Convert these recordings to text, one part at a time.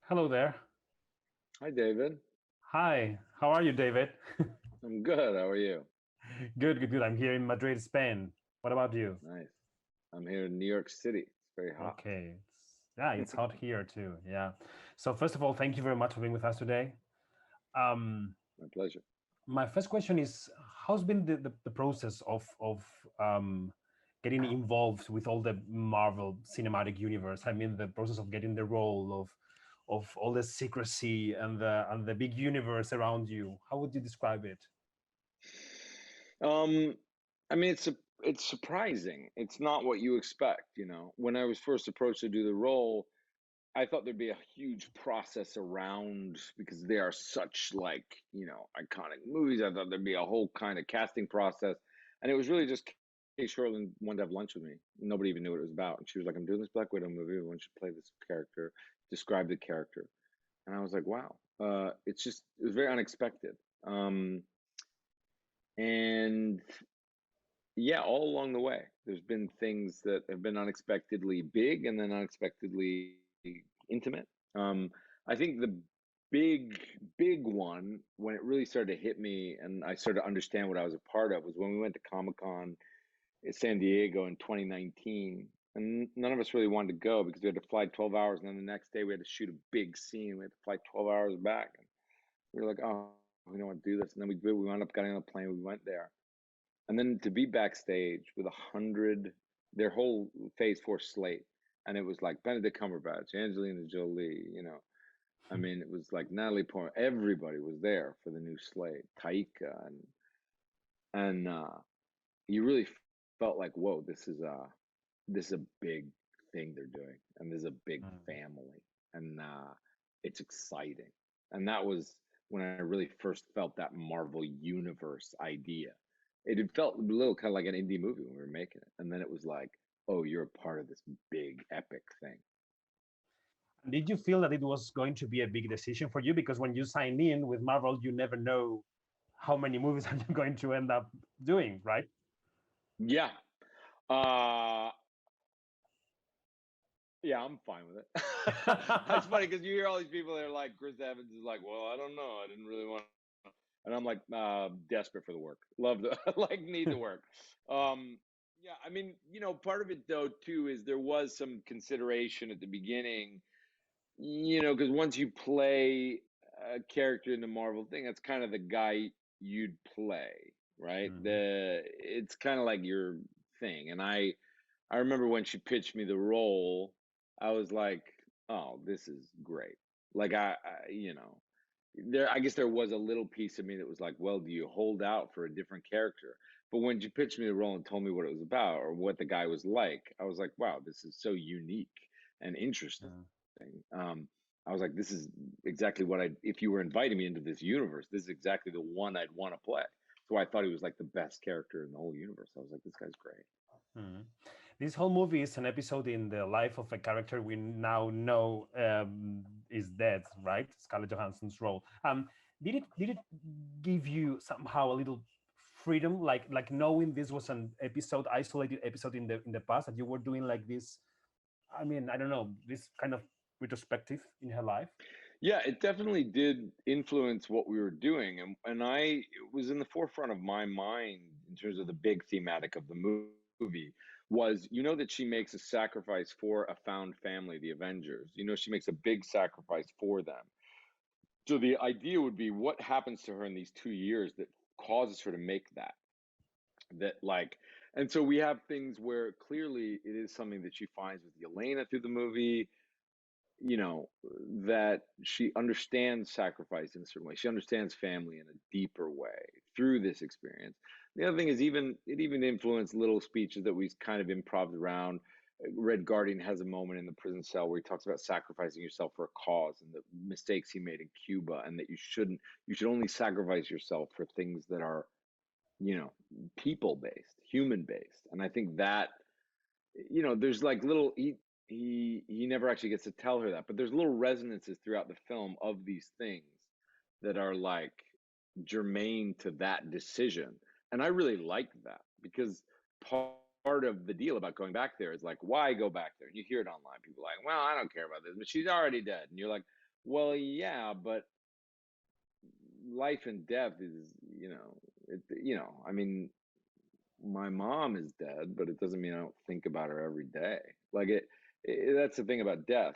Hello there. Hi, David. Hi, how are you, David? I'm good. How are you? Good, good, good. I'm here in Madrid, Spain. What about you? Nice. I'm here in New York City. It's very hot. Okay. Yeah, it's hot here too. Yeah. So first of all, thank you very much for being with us today. Um, My pleasure. my first question is, how's been the process of getting involved with all the Marvel Cinematic Universe? I mean, the process of getting the role of all the secrecy and the big universe around you. How would you describe it? Um, I mean, it's surprising. It's not what you expect. When I was first approached to do the role, I thought there'd be a huge process around because they are such iconic movies. I thought there'd be a whole kind of casting process, and it was really just Kay Shortland wanted to have lunch with me. Nobody even knew what it was about, and she was like, "I'm doing this Black Widow movie. I want you to play this character, describe the character." And I was like, "Wow." It was very unexpected. Um, and yeah, all along the way, there's been things that have been unexpectedly big and then unexpectedly intimate. I think the big, big one, when it really started to hit me and I started to understand what I was a part of, was when we went to Comic-Con in San Diego in 2019. And none of us really wanted to go because we had to fly 12 hours. And then the next day we had to shoot a big scene. We had to fly 12 hours back. And we were like, oh, we don't want to do this. And then we wound up getting on a plane. We went there. And then to be backstage with 100, their whole Phase 4 slate, and it was like Benedict Cumberbatch, Angelina Jolie. I mean, it was like Natalie Portman. Everybody was there for the new slate, Taika, and you really felt like, whoa, this is a big thing they're doing, and this is a big Mm. family, and it's exciting. And that was when I really first felt that Marvel Universe idea. It had felt a little kind of like an indie movie when we were making it, and then it was like, oh, you're a part of this big epic thing. Did you feel that it was going to be a big decision for you? Because when you sign in with Marvel, you never know how many movies are you going to end up doing, right? Yeah. Uh yeah, I'm fine with it. It's funny because you hear all these people that are like, Chris Evans is like, well, I don't know. I didn't really want. And I'm like, desperate for the work. Love the like need the work. Yeah, I mean, part of it though too is there was some consideration at the beginning, because once you play a character in the Marvel thing, that's kind of the guy you'd play, right? Mhm. It's kind of like your thing. And I remember when she pitched me the role, I was like, oh, this is great. Like I guess there was a little piece of me that was like, well, do you hold out for a different character? But when you pitched me the role and told me what it was about or what the guy was like, I was like, wow, this is so unique and interesting. Yeah. Um, I was like, this is exactly what if you were inviting me into this universe, this is exactly the one I'd want to play. So I thought he was like the best character in the whole universe. I was like, this guy's great. Mhm. This whole movie is an episode in the life of a character we now know is dead, right? Scarlett Johansson's role. Did it give you somehow a little freedom, like knowing this was an episode, isolated episode in the past that you were doing like this? I mean, I don't know, this kind of retrospective in her life. Yeah, it definitely did influence what we were doing, and it was in the forefront of my mind in terms of the big thematic of the movie was that she makes a sacrifice for a found family, the Avengers. She makes a big sacrifice for them. So the idea would be what happens to her in these 2 years that causes her to make that like and so we have things where clearly it is something that she finds with Yelena through the movie, you know, that she understands sacrifice in a certain way. She understands family in a deeper way through this experience. The other thing is even influenced little speeches that we kind of improv around. Red Guardian has a moment in the prison cell where he talks about sacrificing yourself for a cause and the mistakes he made in Cuba, and that you should only sacrifice yourself for things that are, you know, people based, human based. And I think that there's like little he never actually gets to tell her that, but there's little resonances throughout the film of these things that are like germane to that decision. And I really like that because part of the deal about going back there is like, why go back there? And you hear it online, people like, well, I don't care about this, but she's already dead. And you're like, Well, yeah, but life and death is, I mean, my mom is dead, but it doesn't mean I don't think about her every day. Like that's the thing about death.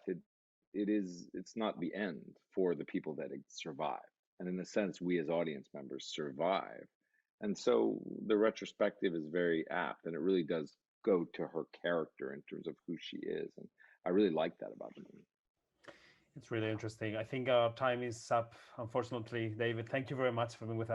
It's not the end for the people that survive. And in a sense, we as audience members survive. And so the retrospective is very apt, and it really does go to her character in terms of who she is. And I really like that about the movie. It's really interesting. I think our time is up, unfortunately. David, thank you very much for being with us